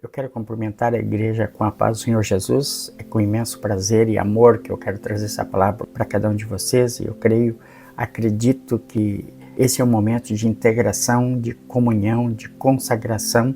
Eu quero cumprimentar a igreja com a paz do Senhor Jesus. É com imenso prazer e amor que eu quero trazer essa palavra para cada um de vocês. E eu acredito que esse é um momento de integração, de comunhão, de consagração,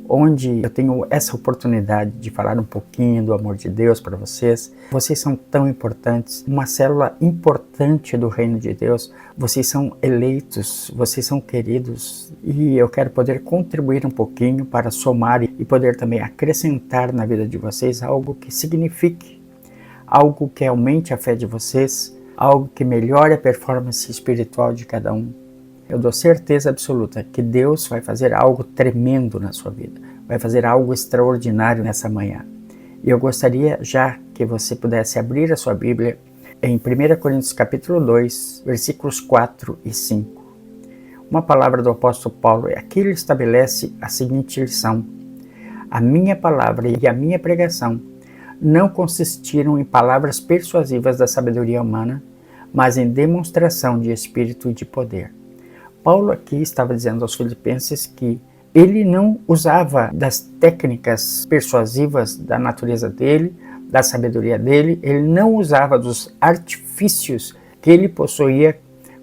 onde eu tenho essa oportunidade de falar um pouquinho do amor de Deus para vocês. Vocês são tão importantes, uma célula importante do reino de Deus. Vocês são eleitos, vocês são queridos, e eu quero poder contribuir um pouquinho para somar e poder também acrescentar na vida de vocês algo que signifique, algo que aumente a fé de vocês, algo que melhore a performance espiritual de cada um. Eu dou certeza absoluta que Deus vai fazer algo tremendo na sua vida, vai fazer algo extraordinário nessa manhã. E eu gostaria já que você pudesse abrir a sua Bíblia em 1 Coríntios capítulo 2, versículos 4 e 5. Uma palavra do apóstolo Paulo, aqui ele estabelece a seguinte lição: a minha palavra e a minha pregação não consistiram em palavras persuasivas da sabedoria humana, mas em demonstração de espírito e de poder. Paulo aqui estava dizendo aos filipenses que ele não usava das técnicas persuasivas da natureza dele, da sabedoria dele, ele não usava dos artifícios que ele possuía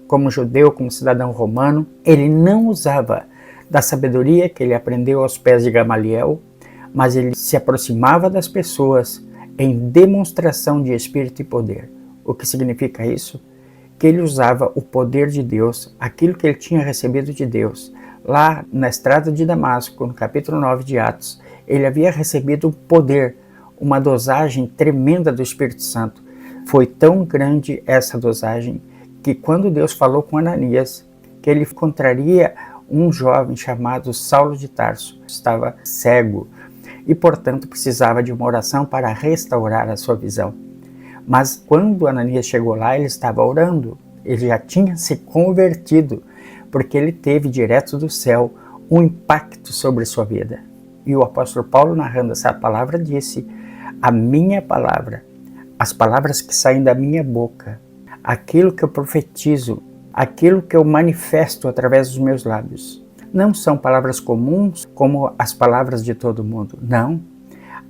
como judeu, como cidadão romano, ele não usava da sabedoria que ele aprendeu aos pés de Gamaliel, mas ele se aproximava das pessoas em demonstração de espírito e poder. O que significa isso? Que ele usava o poder de Deus, aquilo que ele tinha recebido de Deus. Lá na estrada de Damasco, no capítulo 9 de Atos, ele havia recebido um poder, uma dosagem tremenda do Espírito Santo. Foi tão grande essa dosagem que quando Deus falou com Ananias que ele encontraria um jovem chamado Saulo de Tarso, estava cego e portanto precisava de uma oração para restaurar a sua visão. Mas quando Ananias chegou lá, ele estava orando, ele já tinha se convertido, porque ele teve direto do céu um impacto sobre sua vida. E o apóstolo Paulo, narrando essa palavra, disse: a minha palavra, as palavras que saem da minha boca, aquilo que eu profetizo, aquilo que eu manifesto através dos meus lábios, não são palavras comuns como as palavras de todo mundo, não.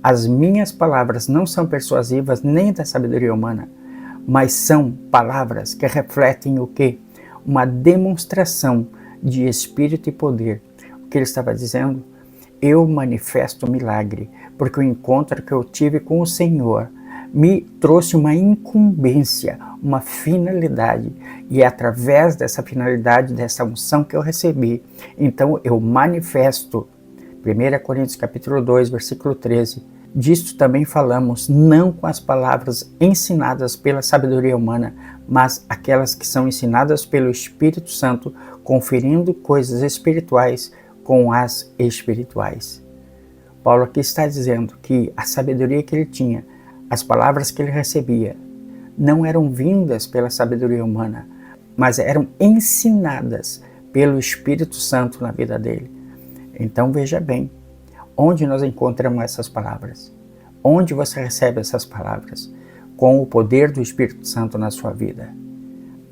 As minhas palavras não são persuasivas nem da sabedoria humana, mas são palavras que refletem o quê? Uma demonstração de espírito e poder. O que ele estava dizendo? Eu manifesto milagre, porque o encontro que eu tive com o Senhor me trouxe uma incumbência, uma finalidade, e é através dessa finalidade, dessa unção que eu recebi, então eu manifesto. 1 Coríntios capítulo 2, versículo 13, disto também falamos, não com as palavras ensinadas pela sabedoria humana, mas aquelas que são ensinadas pelo Espírito Santo, conferindo coisas espirituais com as espirituais. Paulo aqui está dizendo que a sabedoria que ele tinha, as palavras que ele recebia, não eram vindas pela sabedoria humana, mas eram ensinadas pelo Espírito Santo na vida dele. Então veja bem, onde nós encontramos essas palavras? Onde você recebe essas palavras? Com o poder do Espírito Santo na sua vida.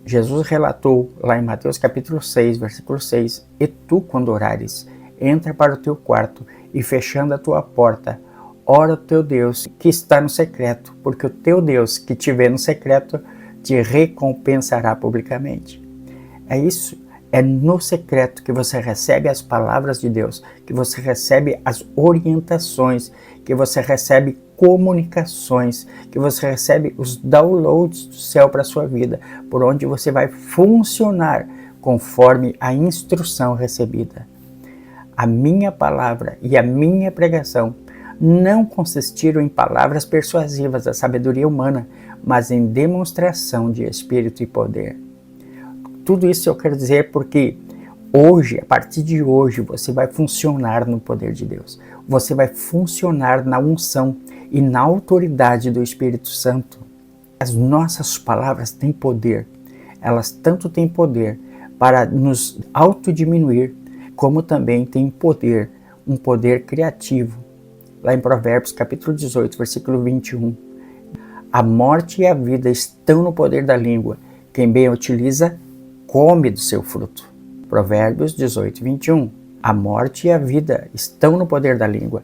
Jesus relatou lá em Mateus capítulo 6, versículo 6, e tu, quando orares, entra para o teu quarto e fechando a tua porta, ora o teu Deus que está no secreto, porque o teu Deus que te vê no secreto te recompensará publicamente. É isso. É no secreto que você recebe as palavras de Deus, que você recebe as orientações, que você recebe comunicações, que você recebe os downloads do céu para a sua vida, por onde você vai funcionar conforme a instrução recebida. A minha palavra e a minha pregação não consistiram em palavras persuasivas da sabedoria humana, mas em demonstração de espírito e poder. Tudo isso eu quero dizer porque hoje, a partir de hoje, você vai funcionar no poder de Deus. Você vai funcionar na unção e na autoridade do Espírito Santo. As nossas palavras têm poder. Elas tanto têm poder para nos autodiminuir, como também têm poder, um poder criativo. Lá em Provérbios, capítulo 18, versículo 21. A morte e a vida estão no poder da língua. Quem bem a utiliza, come do seu fruto. Provérbios 18, 21. A morte e a vida estão no poder da língua.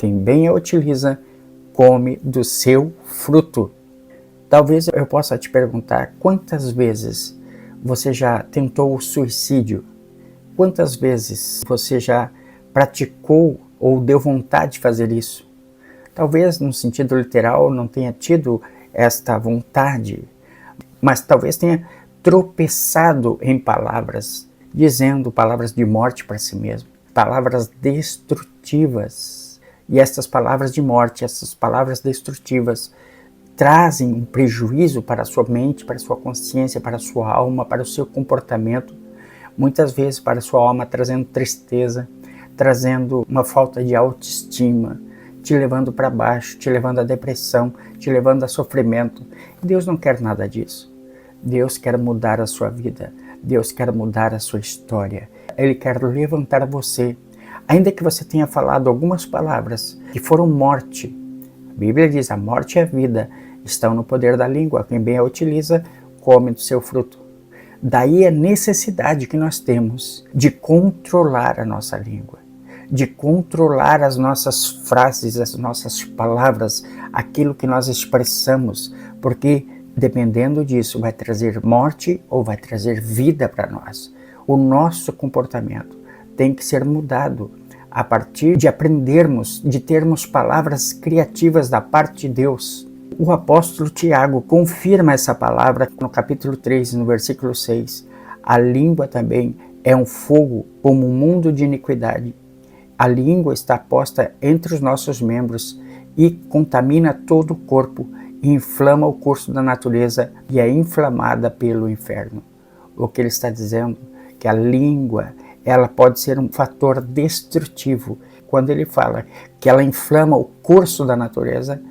quem bem a utiliza, come do seu fruto. Talvez eu possa te perguntar, quantas vezes você já tentou o suicídio? Quantas vezes você já praticou ou deu vontade de fazer isso? Talvez no sentido literal não tenha tido esta vontade, mas talvez tenha tropeçado em palavras, dizendo palavras de morte para si mesmo, palavras destrutivas. E estas palavras de morte, essas palavras destrutivas, trazem um prejuízo para a sua mente, para a sua consciência, para a sua alma, para o seu comportamento, muitas vezes para a sua alma trazendo tristeza, trazendo uma falta de autoestima, te levando para baixo, te levando à depressão, te levando a sofrimento. Deus não quer nada disso. Deus quer mudar a sua vida, Deus quer mudar a sua história. Ele quer levantar você, ainda que você tenha falado algumas palavras que foram morte. A Bíblia diz, a morte e a vida estão no poder da língua, quem bem a utiliza, come do seu fruto. Daí a necessidade que nós temos de controlar a nossa língua, de controlar as nossas frases, as nossas palavras, aquilo que nós expressamos, porque dependendo disso vai trazer morte ou vai trazer vida para nós. O nosso comportamento tem que ser mudado a partir de aprendermos, de termos palavras criativas da parte de Deus. O apóstolo Tiago confirma essa palavra no capítulo 3, no versículo 6. A língua também é um fogo como um mundo de iniquidade. A língua está posta entre os nossos membros e contamina todo o corpo e inflama o curso da natureza e é inflamada pelo inferno. O que ele está dizendo é que a língua ela pode ser um fator destrutivo. Quando ele fala que ela inflama o curso da natureza,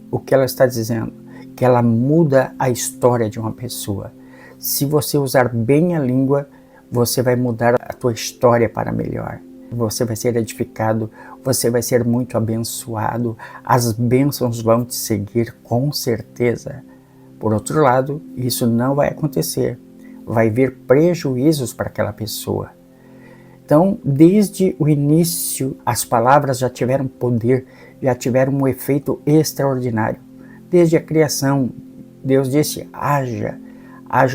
o que ela está dizendo? Que ela muda a história de uma pessoa. Se você usar bem a língua, você vai mudar a tua história para melhor. Você vai ser edificado, você vai ser muito abençoado, as bênçãos vão te seguir com certeza. Por outro lado, isso não vai acontecer, vai vir prejuízos para aquela pessoa. Então, desde o início, as palavras já tiveram poder, já tiveram um efeito extraordinário. Desde a criação, Deus disse, haja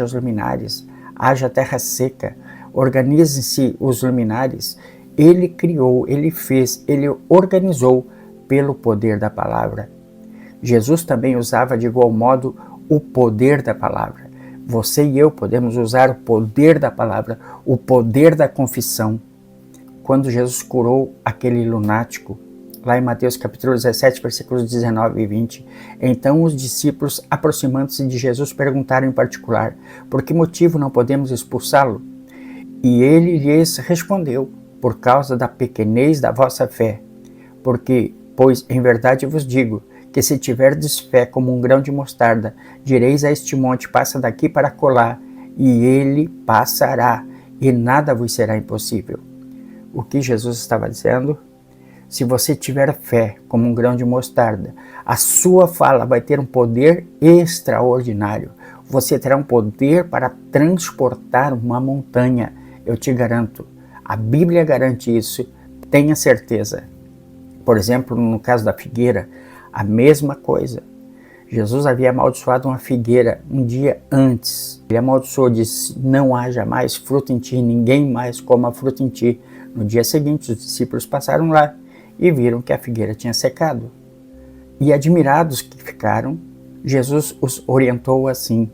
os luminares, haja a terra seca, organizem-se os luminares. Ele criou, ele fez, ele organizou pelo poder da palavra. Jesus também usava de igual modo o poder da palavra. Você e eu podemos usar o poder da palavra, o poder da confissão. Quando Jesus curou aquele lunático, lá em Mateus capítulo 17, versículos 19 e 20, então os discípulos, aproximando-se de Jesus, perguntaram em particular, por que motivo não podemos expulsá-lo? E ele lhes respondeu, por causa da pequenez da vossa fé, pois em verdade vos digo, que se tiverdes fé como um grão de mostarda, direis a este monte, passa daqui para acolá, e ele passará, e nada vos será impossível. O que Jesus estava dizendo? Se você tiver fé como um grão de mostarda, a sua fala vai ter um poder extraordinário. Você terá um poder para transportar uma montanha, eu te garanto. A Bíblia garante isso, tenha certeza. Por exemplo, no caso da figueira, a mesma coisa. Jesus havia amaldiçoado uma figueira um dia antes. Ele amaldiçoou, disse, não haja mais fruto em ti, ninguém mais coma fruto em ti. No dia seguinte, os discípulos passaram lá e viram que a figueira tinha secado. E admirados que ficaram, Jesus os orientou assim,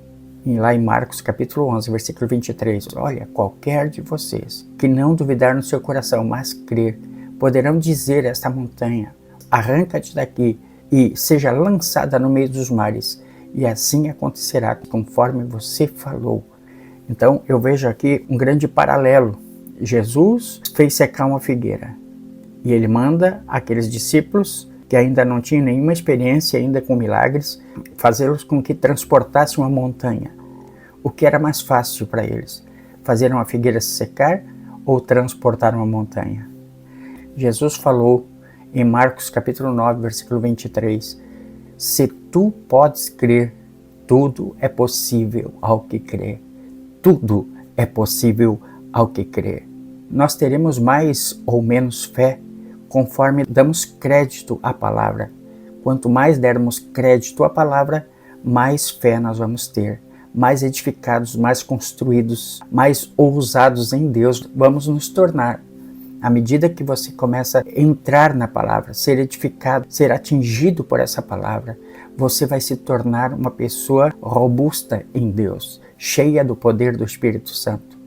lá em Marcos capítulo 11, versículo 23. Olha, qualquer de vocês que não duvidar no seu coração, mas crer, poderão dizer a esta montanha, arranca-te daqui e seja lançada no meio dos mares, e assim acontecerá conforme você falou. Então eu vejo aqui um grande paralelo. Jesus fez secar uma figueira e ele manda aqueles discípulos que ainda não tinham nenhuma experiência ainda com milagres, fazê-los com que transportassem uma montanha. O que era mais fácil para eles? Fazer uma figueira se secar ou transportar uma montanha? Jesus falou em Marcos capítulo 9, versículo 23, se tu podes crer, tudo é possível ao que crê. Tudo é possível ao que crê. Nós teremos mais ou menos fé conforme damos crédito à palavra. Quanto mais dermos crédito à palavra, mais fé nós vamos ter, mais edificados, mais construídos, mais ousados em Deus vamos nos tornar. À medida que você começa a entrar na palavra, ser edificado, ser atingido por essa palavra, você vai se tornar uma pessoa robusta em Deus, cheia do poder do Espírito Santo.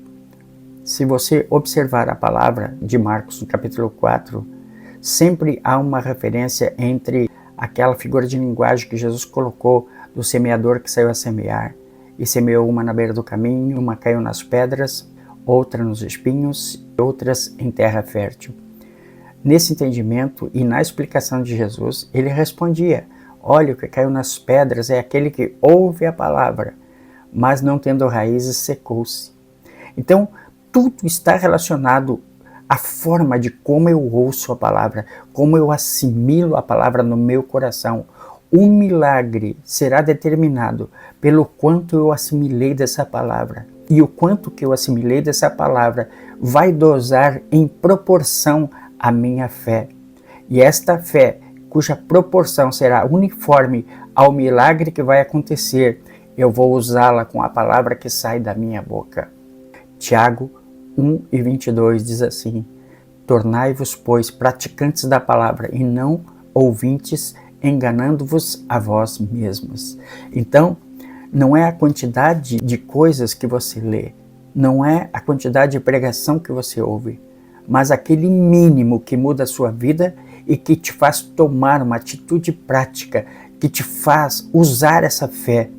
Se você observar a palavra de Marcos, no capítulo 4, sempre há uma referência entre aquela figura de linguagem que Jesus colocou do semeador que saiu a semear, e semeou uma na beira do caminho, uma caiu nas pedras, outra nos espinhos, outras em terra fértil. Nesse entendimento e na explicação de Jesus, ele respondia: olha, o que caiu nas pedras é aquele que ouve a palavra, mas não tendo raízes secou-se. Então, tudo está relacionado à forma de como eu ouço a palavra, como eu assimilo a palavra no meu coração. O milagre será determinado pelo quanto eu assimilei dessa palavra. E o quanto que eu assimilei dessa palavra vai dosar em proporção à minha fé. E esta fé, cuja proporção será uniforme ao milagre que vai acontecer, eu vou usá-la com a palavra que sai da minha boca. Tiago 1:22 diz assim: tornai-vos, pois, praticantes da palavra e não ouvintes, enganando-vos a vós mesmos. Então, não é a quantidade de coisas que você lê, não é a quantidade de pregação que você ouve, mas aquele mínimo que muda a sua vida e que te faz tomar uma atitude prática, que te faz usar essa fé.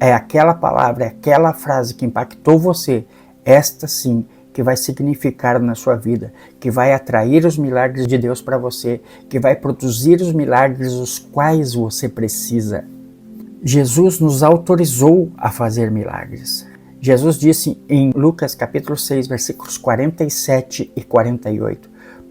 É aquela palavra, é aquela frase que impactou você, esta sim, que vai significar na sua vida, que vai atrair os milagres de Deus para você, que vai produzir os milagres os quais você precisa. Jesus nos autorizou a fazer milagres. Jesus disse em Lucas capítulo 6, versículos 47 e 48,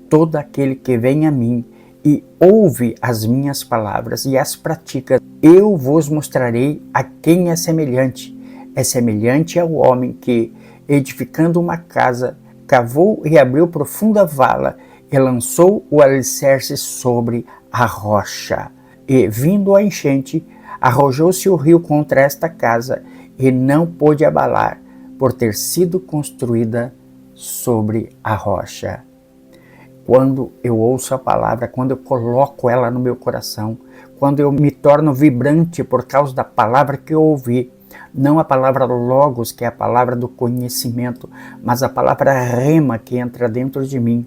todo aquele que vem a mim e ouve as minhas palavras e as pratica, eu vos mostrarei a quem é semelhante. É semelhante ao homem que, edificando uma casa, cavou e abriu profunda vala e lançou o alicerce sobre a rocha. E, vindo a enchente, arrojou-se o rio contra esta casa e não pôde abalar, por ter sido construída sobre a rocha. Quando eu ouço a palavra, quando eu coloco ela no meu coração, quando eu me torno vibrante por causa da palavra que eu ouvi, não a palavra logos, que é a palavra do conhecimento, mas a palavra rema que entra dentro de mim,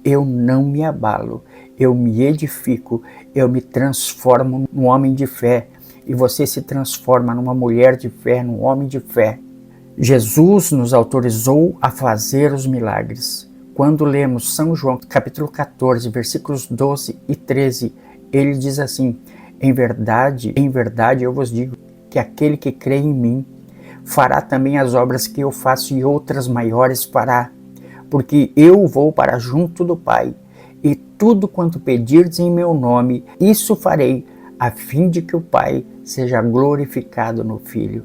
eu não me abalo, eu me edifico, eu me transformo num homem de fé, e você se transforma numa mulher de fé, num homem de fé. Jesus nos autorizou a fazer os milagres. Quando lemos São João, capítulo 14, versículos 12 e 13, ele diz assim: em verdade eu vos digo que aquele que crê em mim fará também as obras que eu faço e outras maiores fará, porque eu vou para junto do Pai, e tudo quanto pedirdes em meu nome, isso farei, a fim de que o Pai seja glorificado no Filho.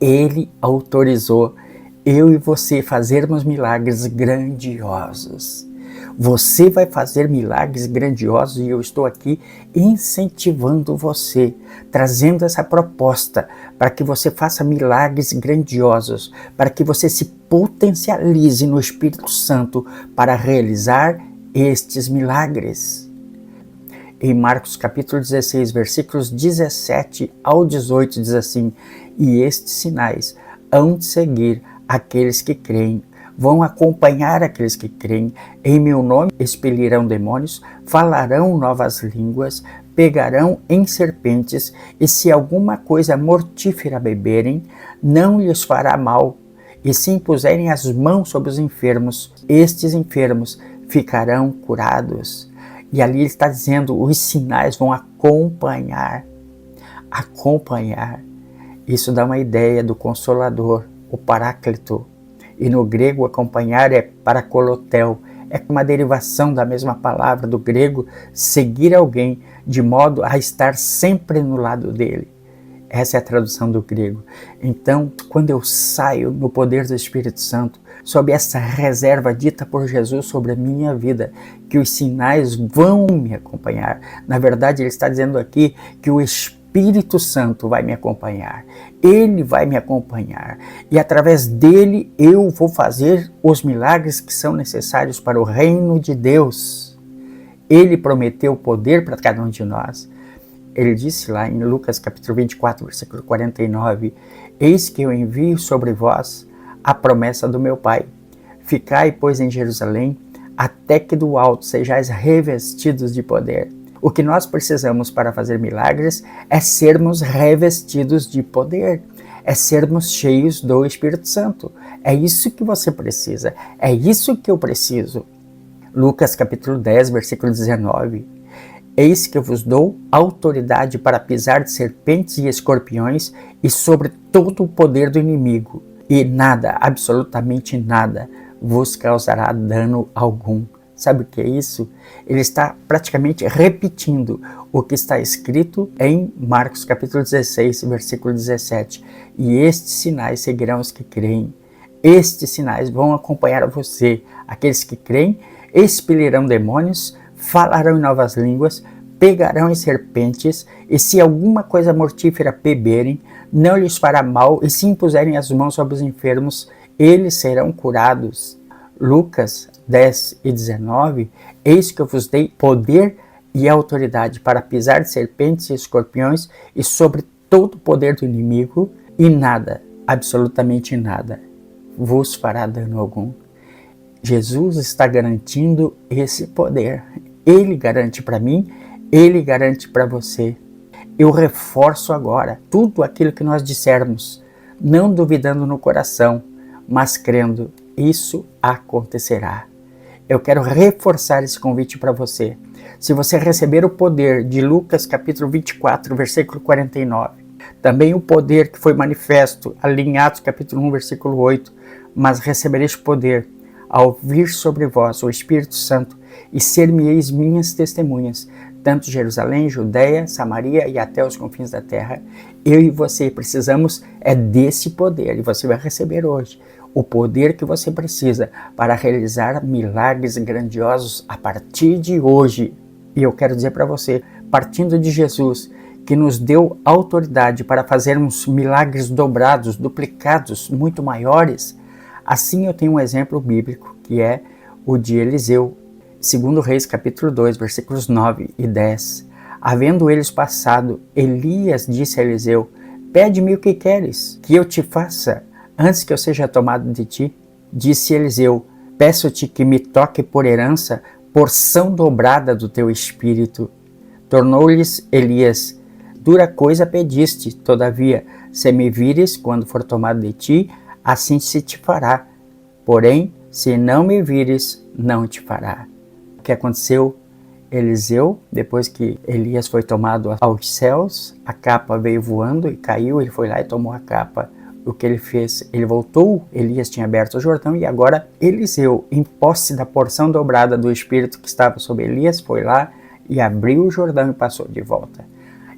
Ele autorizou eu e você fazermos milagres grandiosos. Você vai fazer milagres grandiosos e eu estou aqui incentivando você, trazendo essa proposta para que você faça milagres grandiosos, para que você se potencialize no Espírito Santo para realizar estes milagres. Em Marcos capítulo 16, versículos 17 ao 18 diz assim: e estes sinais hão de seguir aqueles que creem, vão acompanhar aqueles que creem, em meu nome expelirão demônios, falarão novas línguas, pegarão em serpentes, e se alguma coisa mortífera beberem, não lhes fará mal, e se impuserem as mãos sobre os enfermos, estes enfermos ficarão curados. E ali ele está dizendo, os sinais vão acompanhar. Isso dá uma ideia do Consolador, o Paráclito. E no grego acompanhar é parakolotel, é uma derivação da mesma palavra do grego seguir alguém de modo a estar sempre no lado dele. Essa é a tradução do grego. Então, quando eu saio no poder do Espírito Santo, sob essa reserva dita por Jesus sobre a minha vida, que os sinais vão me acompanhar. Na verdade, ele está dizendo aqui que o Espírito Santo vai me acompanhar. Ele vai me acompanhar. E através dele eu vou fazer os milagres que são necessários para o reino de Deus. Ele prometeu poder para cada um de nós. Ele disse lá em Lucas capítulo 24, versículo 49, eis que eu envio sobre vós a promessa do meu Pai. Ficai, pois, em Jerusalém, até que do alto sejais revestidos de poder. O que nós precisamos para fazer milagres é sermos revestidos de poder, é sermos cheios do Espírito Santo. É isso que você precisa, é isso que eu preciso. Lucas capítulo 10, versículo 19. Eis que eu vos dou autoridade para pisar de serpentes e escorpiões e sobre todo o poder do inimigo, e nada, absolutamente nada, vos causará dano algum. Sabe o que é isso? Ele está praticamente repetindo o que está escrito em Marcos capítulo 16, versículo 17. E estes sinais seguirão os que creem. Estes sinais vão acompanhar você. Aqueles que creem expelirão demônios, falarão em novas línguas, pegarão em serpentes, e se alguma coisa mortífera beberem, não lhes fará mal, e se impuserem as mãos sobre os enfermos, eles serão curados. Lucas 10 e 19, eis que eu vos dei poder e autoridade para pisar de serpentes e escorpiões e sobre todo o poder do inimigo, e nada, absolutamente nada, vos fará dano algum. Jesus está garantindo esse poder. Ele garante para mim, ele garante para você. Eu reforço agora tudo aquilo que nós dissermos, não duvidando no coração, mas crendo, isso acontecerá. Eu quero reforçar esse convite para você. Se você receber o poder de Lucas capítulo 24, versículo 49, também o poder que foi manifesto ali em Atos capítulo 1, versículo 8, mas recebereis poder ao vir sobre vós o Espírito Santo, e ser-me-eis minhas testemunhas, tanto Jerusalém, Judeia, Samaria e até os confins da terra. Eu e você precisamos desse poder, e você vai receber hoje o poder que você precisa para realizar milagres grandiosos a partir de hoje. E eu quero dizer para você, partindo de Jesus, que nos deu autoridade para fazermos milagres dobrados, duplicados, muito maiores, assim eu tenho um exemplo bíblico, que é o de Eliseu, 2 Reis capítulo 2, versículos 9 e 10. Havendo eles passado, Elias disse a Eliseu, pede-me o que queres, que eu te faça, antes que eu seja tomado de ti. Disse Eliseu, peço-te que me toque por herança, porção dobrada do teu espírito. Tornou-lhes Elias, dura coisa pediste, todavia, se me vires quando for tomado de ti, assim se te fará. Porém, se não me vires, não te fará. O que aconteceu? Eliseu, depois que Elias foi tomado aos céus, a capa veio voando e caiu, ele foi lá e tomou a capa. O que ele fez? Ele voltou, Elias tinha aberto o Jordão, e agora Eliseu, em posse da porção dobrada do Espírito que estava sobre Elias, foi lá e abriu o Jordão e passou de volta.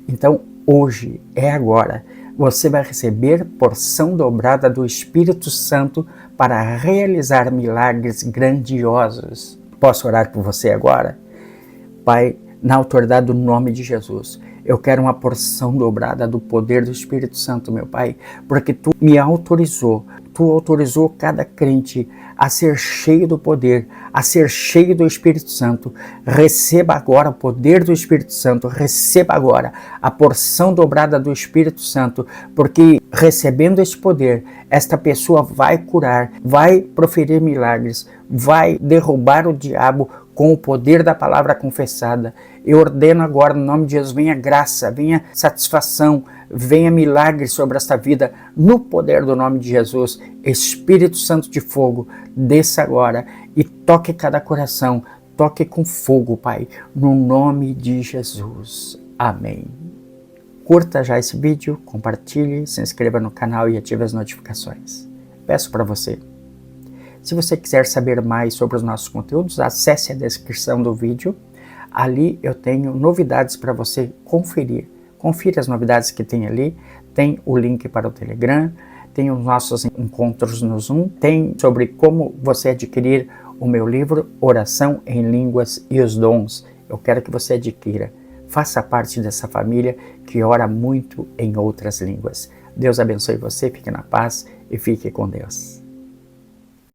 Então, hoje, é agora, você vai receber porção dobrada do Espírito Santo para realizar milagres grandiosos. Posso orar por você agora? Pai, na autoridade do nome de Jesus, eu quero uma porção dobrada do poder do Espírito Santo, meu Pai, porque Tu me autorizou, Tu autorizou cada crente a ser cheio do poder, a ser cheio do Espírito Santo. Receba agora o poder do Espírito Santo, receba agora a porção dobrada do Espírito Santo, porque recebendo esse poder, esta pessoa vai curar, vai proferir milagres, vai derrubar o diabo com o poder da palavra confessada. Eu ordeno agora, no nome de Jesus, venha graça, venha satisfação, venha milagre sobre esta vida, no poder do nome de Jesus. Espírito Santo de fogo, desça agora e toque cada coração, toque com fogo, Pai, no nome de Jesus. Amém. Curta já esse vídeo, compartilhe, se inscreva no canal e ative as notificações. Peço para você. Se você quiser saber mais sobre os nossos conteúdos, acesse a descrição do vídeo. Ali eu tenho novidades para você conferir. Confira as novidades que tem ali. tem o link para o Telegram, tem os nossos encontros no Zoom, tem sobre como você adquirir o meu livro Oração em Línguas e os Dons. Eu quero que você adquira. Faça parte dessa família que ora muito em outras línguas. Deus abençoe você, fique na paz e fique com Deus.